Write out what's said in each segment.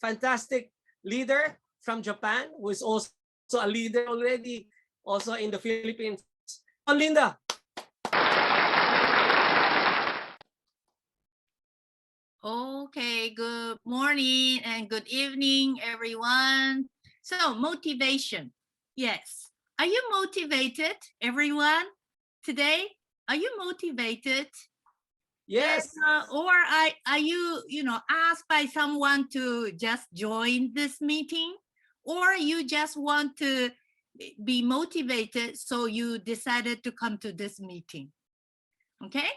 fantastic leader from Japan, who is also a leader already, also in the Philippines. On Linda. Okay, good morning and good evening, everyone. So motivation, yes. Are you motivated, everyone, today? Are you motivated? Yes. Or are you, asked by someone to just join this meeting? Or you just want to be motivated, so you decided to come to this meeting? Okay?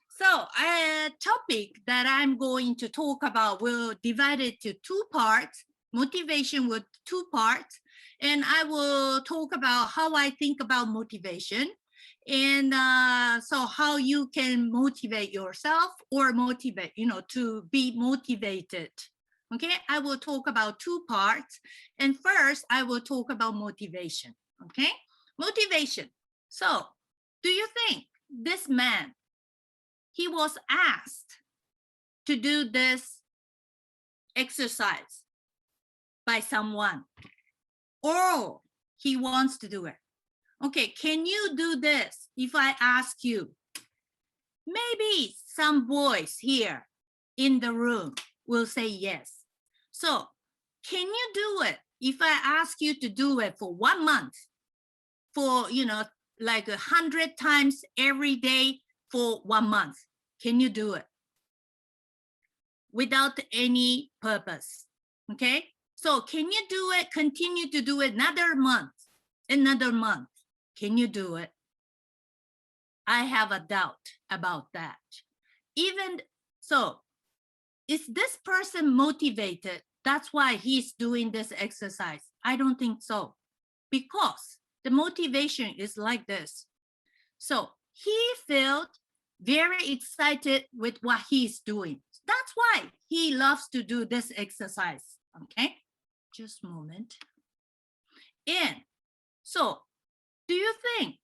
So a topic that I'm going to talk about will divide it to two parts, motivation with two parts. And I will talk about how I think about motivation. And so how you can motivate yourself or motivate, to be motivated. Okay, I will talk about two parts. And first, I will talk about motivation. Okay, motivation. So do you think this man, he was asked to do this exercise by someone, or he wants to do it? Okay, can you do this if I ask you? Maybe some boys here in the room will say yes. So can you do it if I ask you to do it for 1 month, for, like 100 times every day for 1 month? Can you do it without any purpose? Okay, so can you do it, continue to do it another month? Can you do it? I have a doubt about that. Even so, is this person motivated? That's why he's doing this exercise? I don't think so, because the motivation is like this. So he felt very excited with what he's doing. That's why he loves to do this exercise. Okay, just a moment. And so, do you think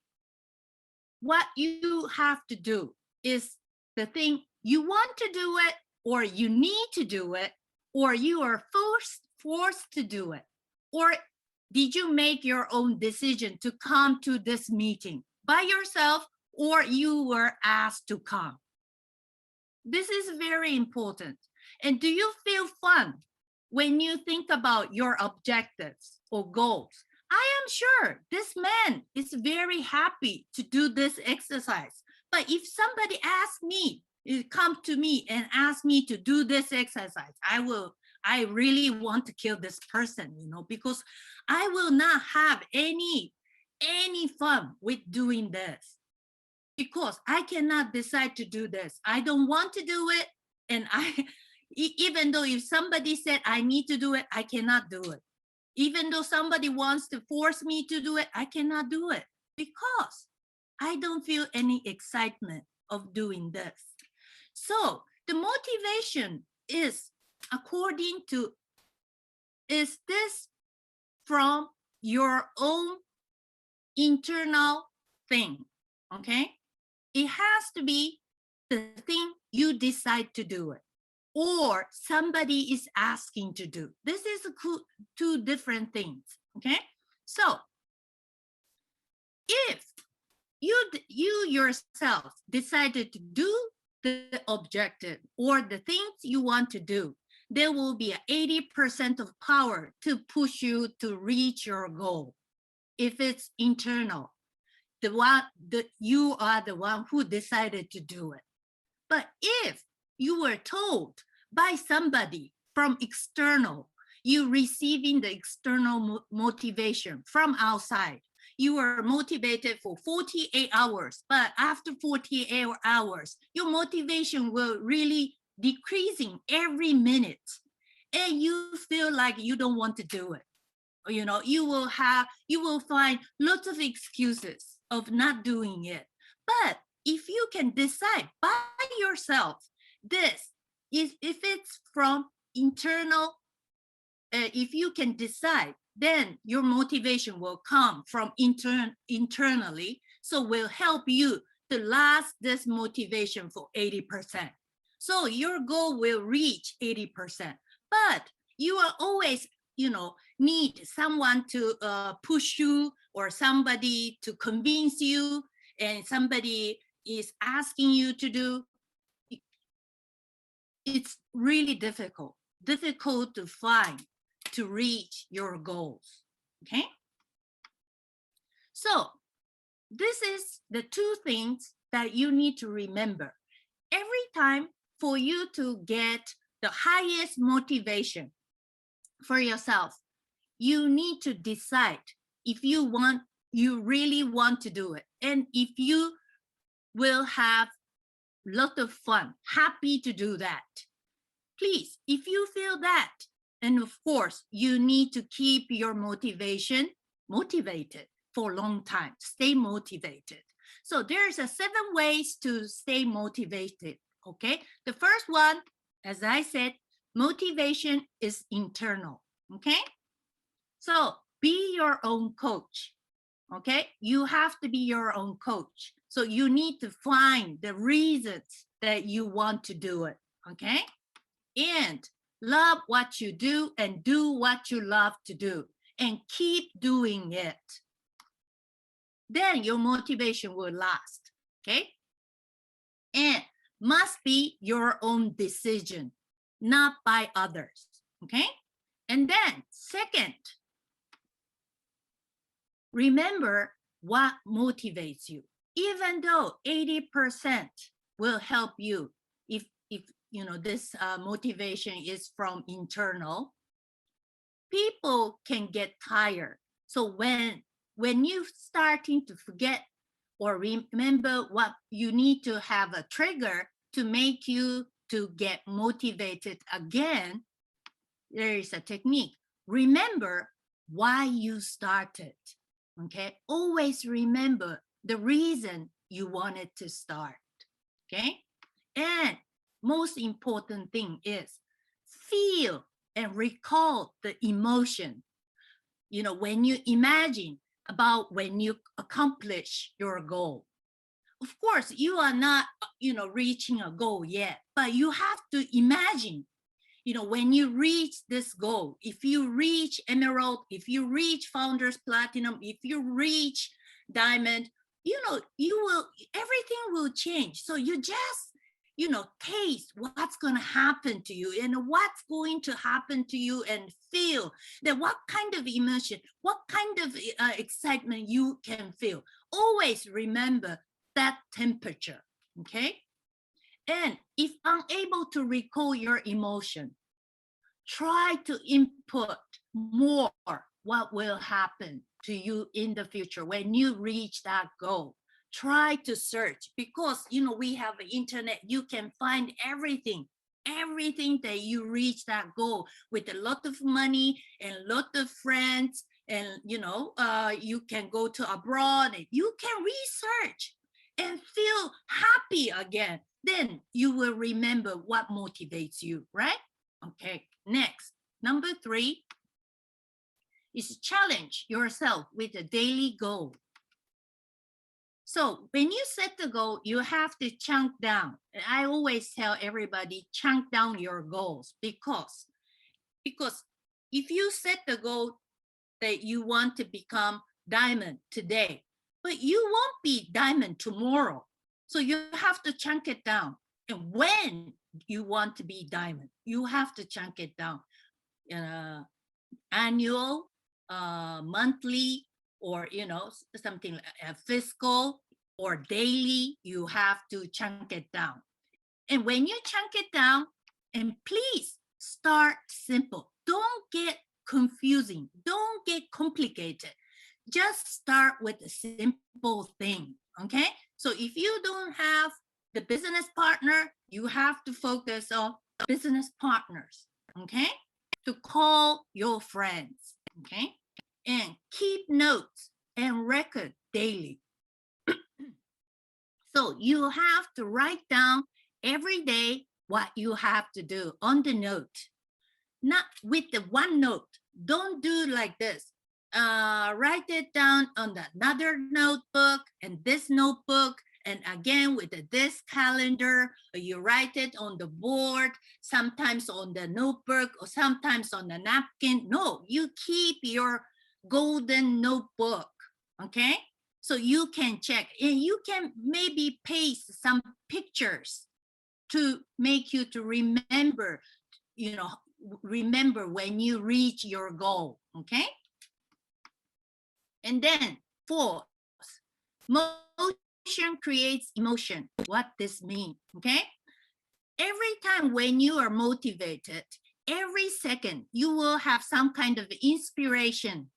what you have to do is the thing you want to do it, or you need to do it, or you are forced to do it? Or did you make your own decision to come to this meeting by yourself, or you were asked to come? This is very important. And do you feel fun when you think about your objectives or goals? I am sure this man is very happy to do this exercise. But if somebody asks me, come to me and ask me to do this exercise, I really want to kill this person, because I will not have any fun with doing this, because I cannot decide to do this. I don't want to do it. And even though if somebody said I need to do it, I cannot do it. Even though somebody wants to force me to do it, I cannot do it, because I don't feel any excitement of doing this. So the motivation is, according to, is this from your own internal thing? Okay, it has to be the thing you decide to do it, or somebody is asking to do. This is two different things. Okay, so if you yourself decided to do the objective or the things you want to do, there will be 80% of power to push you to reach your goal. If it's internal, you are the one who decided to do it. But if you were told by somebody from external, you receiving the external motivation from outside, you were motivated for 48 hours, but after 48 hours, your motivation will really decreasing every minute, and you feel like you don't want to do it. You will find lots of excuses of not doing it. But if you can decide by yourself, this is, if it's from internal, if you can decide, then your motivation will come from internally, so will help you to last this motivation for 80%. So your goal will reach 80%. But You will always, need someone to push you, or somebody to convince you, and somebody is asking you to do. It's really difficult to find, to reach your goals. Okay. So this is the two things that you need to remember. Every time, for you to get the highest motivation for yourself, you need to decide if you really want to do it, and if you will have a lot of fun, happy to do that. Please, if you feel that, and of course, you need to keep your motivation motivated for a long time. Stay motivated. So there's 7 ways to stay motivated. Okay. The first one, as I said, motivation is internal. Okay. So be your own coach. Okay. You have to be your own coach. So you need to find the reasons that you want to do it. Okay. And love what you do, and do what you love to do, and keep doing it. Then your motivation will last. Okay. And must be your own decision, not by others. Okay. And then second, remember what motivates you. Even though 80% will help you, if this motivation is from internal, people can get tired. So when you starting to forget or remember, what you need to have a trigger to make you to get motivated again, there is a technique. Remember why you started. Okay. Always remember the reason you wanted to start. Okay. And most important thing is feel and recall the emotion. When you imagine about when you accomplish your goal. Of course, you are not, reaching a goal yet, but you have to imagine, when you reach this goal, if you reach Emerald, if you reach Founders Platinum, if you reach Diamond, everything will change. So you just, taste what's going to happen to you, and what's going to happen to you, and feel that what kind of emotion, what kind of excitement you can feel. Always remember that temperature. Okay. And if unable to recall your emotion, try to input more what will happen to you in the future when you reach that goal. Try to search, because we have the internet. You can find everything that you reach that goal with a lot of money and a lot of friends, and you can go to abroad and you can research and feel happy again. Then you will remember what motivates you, right? Okay. Next, number 3 is challenge yourself with a daily goal. So when you set the goal, you have to chunk down. And I always tell everybody, chunk down your goals, because if you set the goal that you want to become diamond today, but you won't be diamond tomorrow. So you have to chunk it down. And when you want to be diamond, you have to chunk it down. Annual, monthly, or something like fiscal or daily. You have to chunk it down. And when you chunk it down, and please start simple. Don't get confusing. Don't get complicated. Just start with a simple thing. Okay. So if you don't have the business partner, you have to focus on business partners. Okay. To call your friends. Okay. And keep notes and record daily. So you have to write down every day what you have to do on the note, not with the one note. Don't do like this. Write it down on another notebook and this notebook, and again with this calendar, you write it on the board, sometimes on the notebook or sometimes on the napkin. No, you keep your golden notebook, okay? So you can check, and you can maybe paste some pictures to make you to remember, remember when you reach your goal, okay? And then fourth, motion creates emotion. What this mean, okay? Every time when you are motivated, every second you will have some kind of inspiration.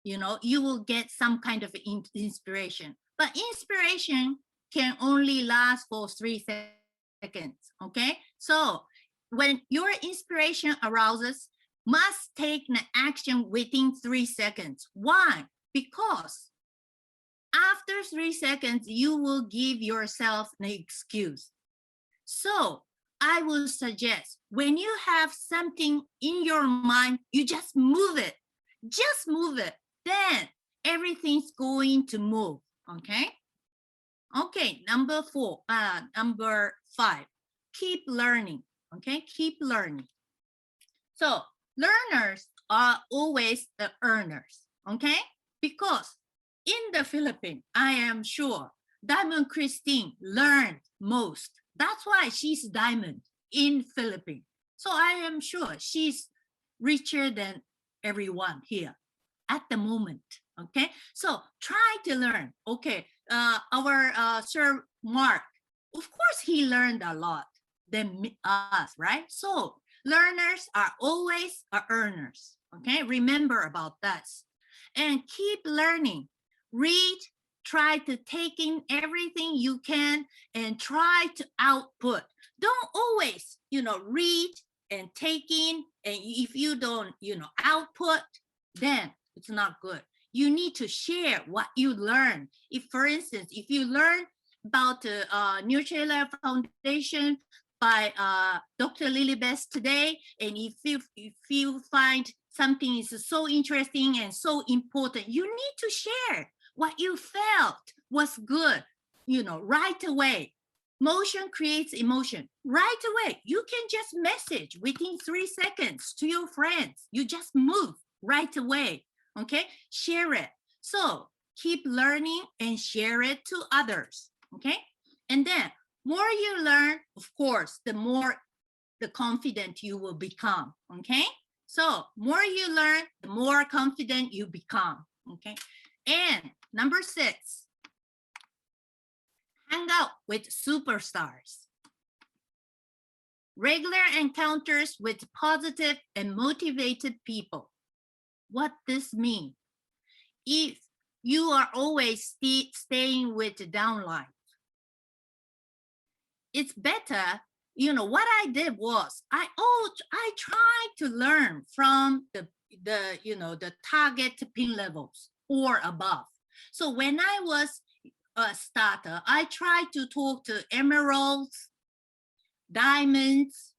You will get some kind of inspiration, but inspiration can only last for 3 seconds, okay? So when your inspiration arouses, must take an action within 3 seconds. Why? Because after 3 seconds, you will give yourself an excuse. So I will suggest when you have something in your mind, you just move it. Just move it. Then everything's going to move, okay? Okay, number 5, keep learning, okay? Keep learning. So learners are always the earners, okay? Because in the Philippines, I am sure Diamond Christine learned most. That's why she's Diamond in Philippines. So I am sure she's richer than everyone here at the moment, okay? So try to learn, okay? Our Sir Mark, of course he learned a lot than us, right? So learners are always earners, okay? Remember about that. And keep learning. Read, try to take in everything you can and try to output. Don't always, read and take in, and if you don't, output, then it's not good. You need to share what you learn. If, for instance, if you learn about the Nutrila Foundation by Dr. Lilybeth today, and if you find something is so interesting and so important, you need to share what you felt was good, right away. Motion creates emotion. Right away, you can just message within 3 seconds to your friends. You just move right away, okay? Share it. So keep learning and share it to others, okay? And then more you learn, of course, the more the confident you will become, okay? So more you learn, the more confident you become, okay? And number 6, hang out with superstars. Regular encounters with positive and motivated people. What this mean? If you are always staying with the downline, it's better, what I did was I tried to learn from the target pin levels or above. So when I was a starter, I tried to talk to emeralds, diamonds,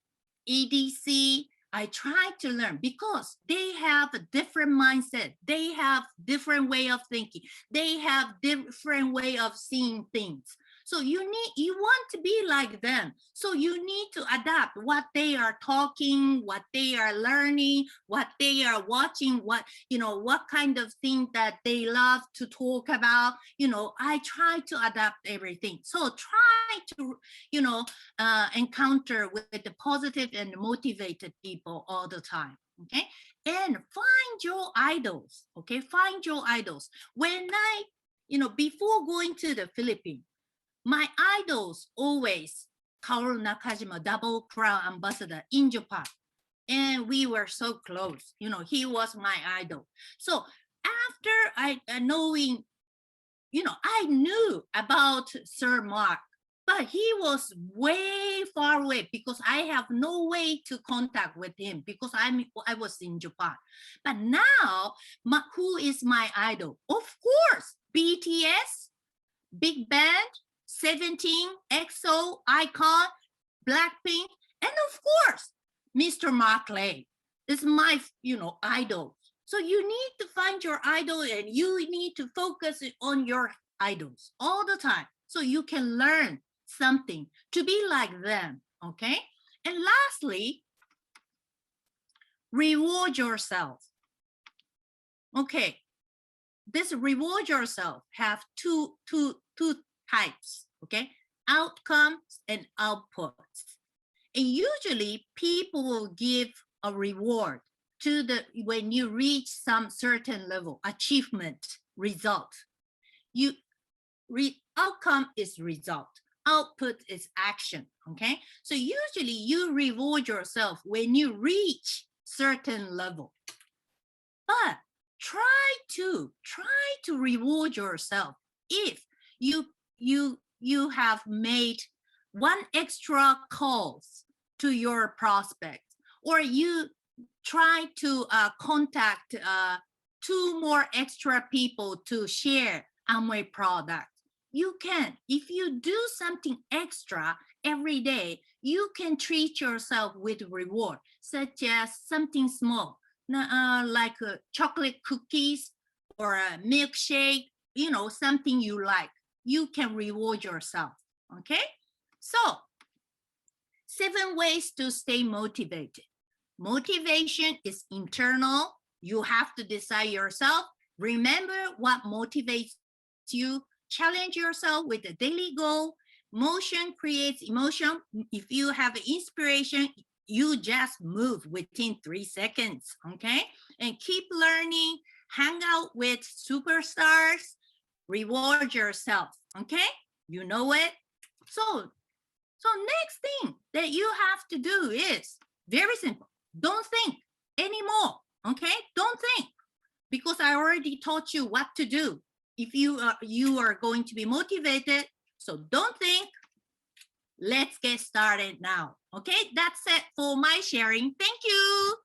EDC. I tried to learn because they have a different mindset. They have different way of thinking. They have different way of seeing things. So you want to be like them. So you need to adapt what they are talking, what they are learning, what they are watching, what kind of thing that they love to talk about. I try to adapt everything. So try to, encounter with the positive and motivated people all the time. Okay. And find your idols. Okay. Find your idols. When I, before going to the Philippines, my idols always Kaoru Nakajima, Double Crown Ambassador in Japan. And we were so close. He was my idol. So after knowing, I knew about Sir Mark, but he was way far away because I have no way to contact with him because I was in Japan. But now, who is my idol? Of course, BTS, Big Bang, 17, EXO, Icon, Blackpink, and of course, Mr. Mark Lay is my, idol. So you need to find your idol and you need to focus on your idols all the time. so you can learn something to be like them, okay? And lastly, reward yourself. Okay, this reward yourself have two types, okay? Outcomes and outputs. And usually people will give a reward to when you reach some certain level, achievement, result. Outcome is result, output is action, okay? So usually you reward yourself when you reach certain level. But try to reward yourself if you have made one extra calls to your prospect, or you try to contact 2 more extra people to share Amway product. You can, if you do something extra every day, you can treat yourself with reward, such as something small, like chocolate cookies or a milkshake, you know, something you like. You can reward yourself, okay? So 7 ways to stay motivated. Motivation is internal. You have to decide yourself. Remember what motivates you. Challenge yourself with a daily goal. Motion creates emotion. If you have inspiration, you just move within 3 seconds, okay? And keep learning, hang out with superstars, reward yourself, okay? You know it. So next thing that you have to do is very simple. Don't think anymore, okay? Don't think, because I already taught you what to do if you are going to be motivated. So don't think. Let's get started now, okay? That's it for my sharing. Thank you.